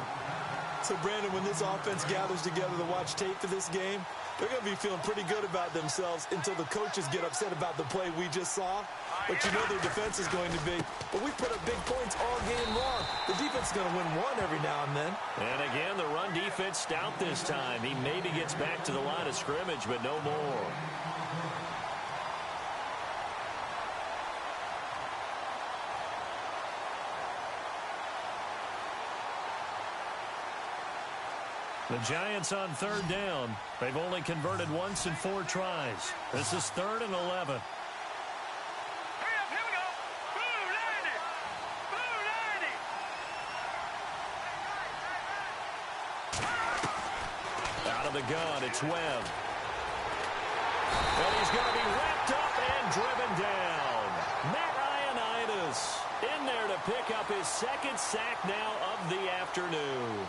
So, Brandon, when this offense gathers together to watch tape for this game, they're going to be feeling pretty good about themselves until the coaches get upset about the play we just saw. But you know their defense is going to be. But we put up big points all game long. The defense is going to win one every now and then. And again, the run defense stout this time. He maybe gets back to the line of scrimmage, but no more. The Giants on 3rd down. They've only converted once in 4 tries. This is 3rd and 11. Hurry up, here we go. Blue 90. Blue 90. Out of the gun, it's Webb. And he's going to be wrapped up and driven down. Matt Ioannidis in there to pick up his 2nd sack now of the afternoon.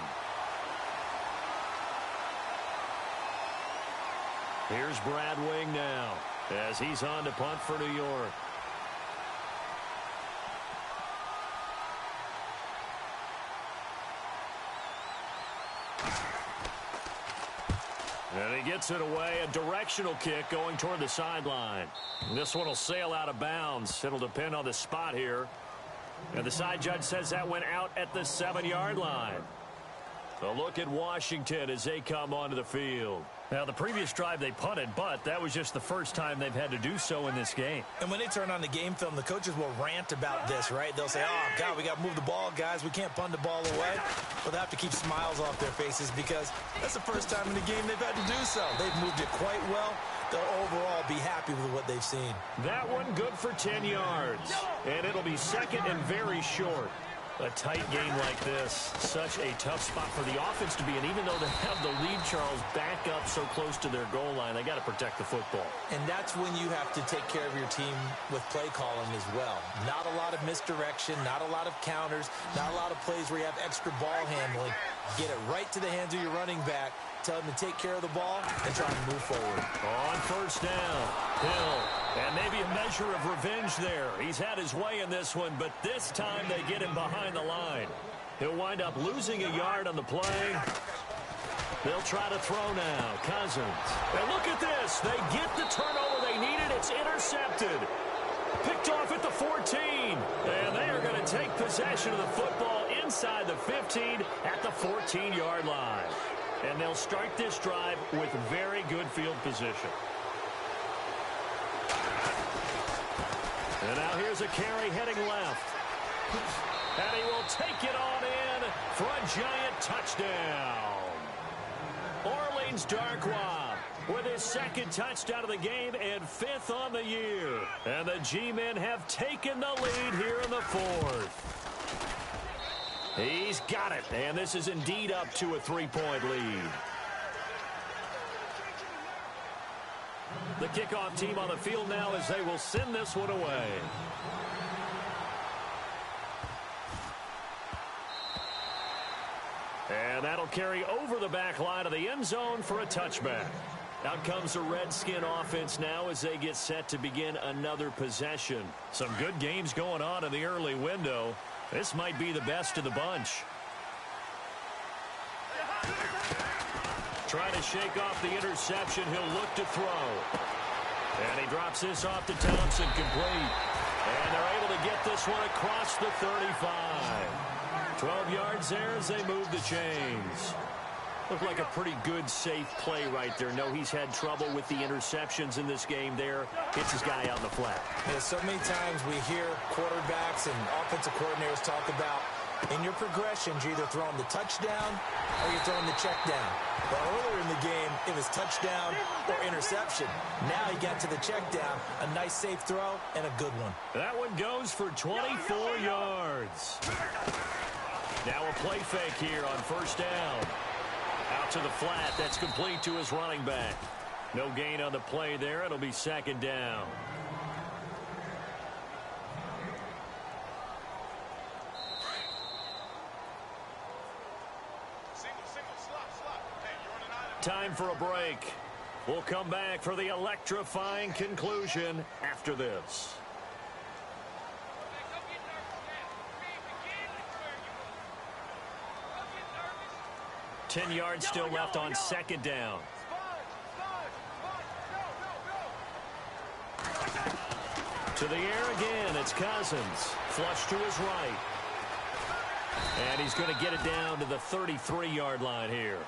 Here's Brad Wing now as he's on to punt for New York. And he gets it away, a directional kick going toward the sideline. This one will sail out of bounds. It'll depend on the spot here. And the side judge says that went out at the 7-yard line. A look at Washington as they come onto the field. Now, the previous drive they punted, but that was just the first time they've had to do so in this game. And when they turn on the game film, the coaches will rant about this, right? They'll say, oh, God, we got to move the ball, guys. We can't punt the ball away. But they have to keep smiles off their faces because that's the first time in the game they've had to do so. They've moved it quite well. They'll overall be happy with what they've seen. That one good for 10 yards. And it'll be second and very short. A tight game like this, such a tough spot for the offense to be in. Even though they have the lead, Charles, back up so close to their goal line, they got to protect the football. And that's when you have to take care of your team with play calling as well. Not a lot of misdirection, not a lot of counters, not a lot of plays where you have extra ball handling. Get it right to the hands of your running back. Tell him to take care of the ball and try to move forward. On first down, Hill. And maybe a measure of revenge there. He's had his way in this one, but this time they get him behind the line. He'll wind up losing a yard on the play. They'll try to throw now. Cousins. And look at this. They get the turnover they needed. It's intercepted. Picked off at the 14. And they are going to take possession of the football inside the 15 at the 14-yard line. And they'll start this drive with very good field position. And now here's a carry heading left. And he will take it on in for a giant touchdown. Orleans Darkwa with his second touchdown of the game and 5th on the year. And the G-men have taken the lead here in the 4th. He's got it, and this is indeed up to a 3-point lead. The kickoff team on the field now as they will send this one away. And that'll carry over the back line of the end zone for a touchback. Out comes the Redskin offense now as they get set to begin another possession. Some good games going on in the early window. This might be the best of the bunch. Trying to shake off the interception. He'll look to throw. And he drops this off to Thompson, complete. And they're able to get this one across the 35. 12 yards there as they move the chains. Looked like a pretty good, safe play right there. No, he's had trouble with the interceptions in this game there. Hits his guy out in the flat. Yeah, so many times we hear quarterbacks and offensive coordinators talk about in your progressions, you're either throwing the touchdown or you're throwing the check down. But earlier in the game, it was touchdown or interception. Now he got to the check down. A nice safe throw and a good one. That one goes for 24 yards. Now a play fake here on first down. Out to the flat. That's complete to his running back. No gain on the play there. It'll be second down. Time for a break. We'll come back for the electrifying conclusion after this. Ten yards still left on second down. To the air again, it's Cousins. Flush to his right. And he's going to get it down to the 33-yard line here.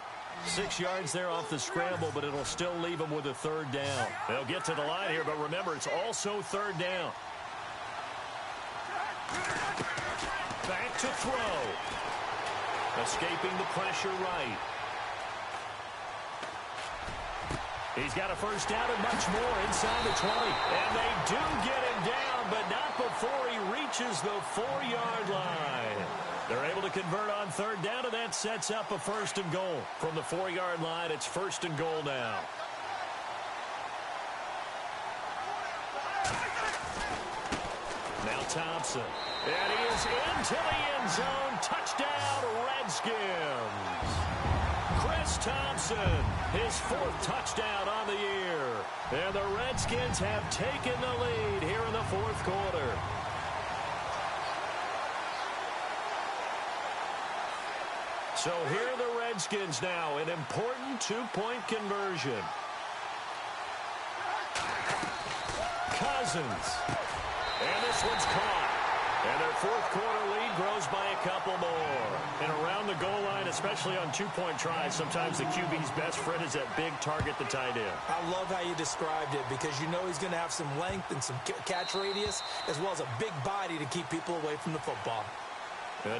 6 yards there off the scramble, but it'll still leave him with a third down. They'll get to the line here, but remember, it's also third down. Back to throw. Escaping the pressure right. He's got a first down and much more inside the 20. And they do get him down, but not before he reaches the 4-yard line. They're able to convert on third down, and that sets up a first and goal. From the 4-yard line, it's first and goal now. Now Thompson. And he is into the end zone. Touchdown, Redskins. Chris Thompson, his 4th touchdown on the year. And the Redskins have taken the lead here in the 4th quarter. So here are the Redskins now, an important two-point conversion. Cousins. And this one's caught. And their fourth quarter lead grows by a couple more. And around the goal line, especially on two-point tries, sometimes the QB's best friend is that big target, the tight end. I love how you described it because you know he's going to have some length and some catch radius as well as a big body to keep people away from the football.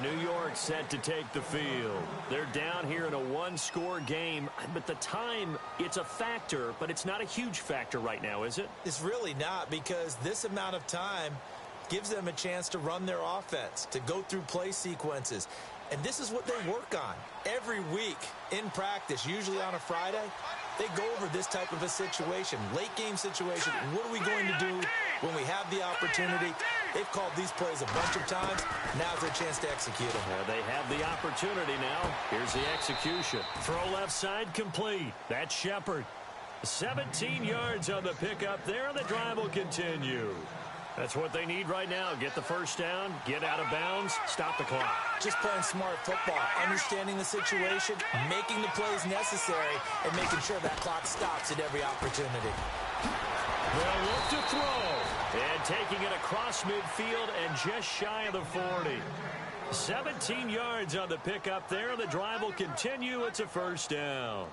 New York set to take the field. They're down here in a one-score game, but the time, it's a factor, but it's not a huge factor right now, is it? It's really not because this amount of time gives them a chance to run their offense, to go through play sequences. And this is what they work on every week in practice, usually on a Friday. They go over this type of a situation, late-game situation. What are we going to do when we have the opportunity? They've called these plays a bunch of times. Now's their chance to execute them. They have the opportunity now. Here's the execution. Throw left side complete. That's Shepard. 17 yards on the pickup there, and the drive will continue. That's what they need right now. Get the first down, get out of bounds, stop the clock. Just playing smart football, understanding the situation, making the plays necessary, and making sure that clock stops at every opportunity. They'll look to throw. And taking it across midfield and just shy of the 40. 17 yards on the pickup there. The drive will continue. It's a first down.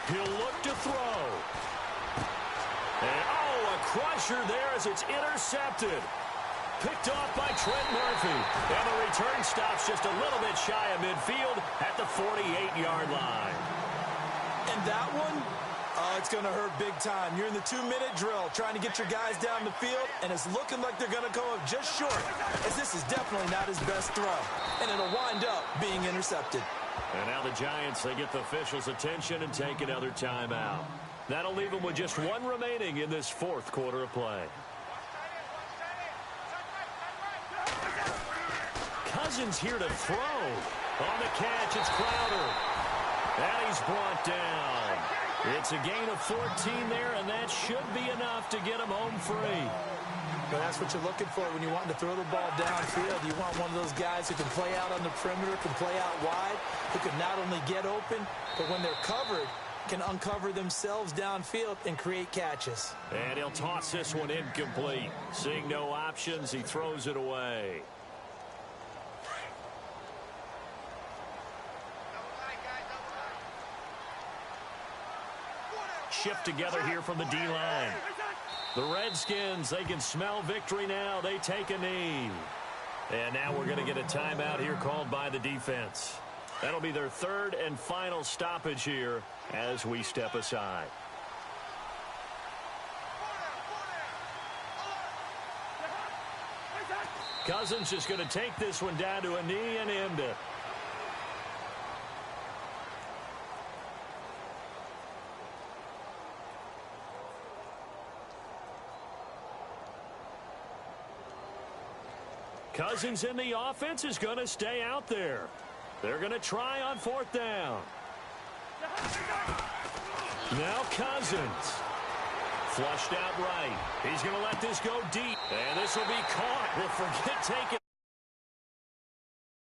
He'll look to throw. And, a crusher there as it's intercepted. Picked off by Trent Murphy. And the return stops just a little bit shy of midfield at the 48-yard line. And that one, it's going to hurt big time. You're in the 2-minute drill trying to get your guys down the field, and it's looking like they're going to come up just short, as this is definitely not his best throw. And it'll wind up being intercepted. And now the Giants, they get the officials' attention and take another timeout. That'll leave them with just one remaining in this fourth quarter of play. Cousins here to throw. On the catch, it's Crowder. And he's brought down. It's a gain of 14 there, and that should be enough to get him home free. But that's what you're looking for when you want to throw the ball downfield. You want one of those guys who can play out on the perimeter, can play out wide, who can not only get open, but when they're covered, can uncover themselves downfield and create catches. And he'll toss this one incomplete. Seeing no options, he throws it away. Shift together here from the D-line. The Redskins, they can smell victory now. They take a knee. And now we're going to get a timeout here called by the defense. That'll be their third and final stoppage here as we step aside. Cousins just going to take this one down to a knee and end it. Cousins in the offense is going to stay out there. They're going to try on fourth down. Now Cousins. Flushed out right. He's going to let this go deep. And this will be caught. We'll forget taking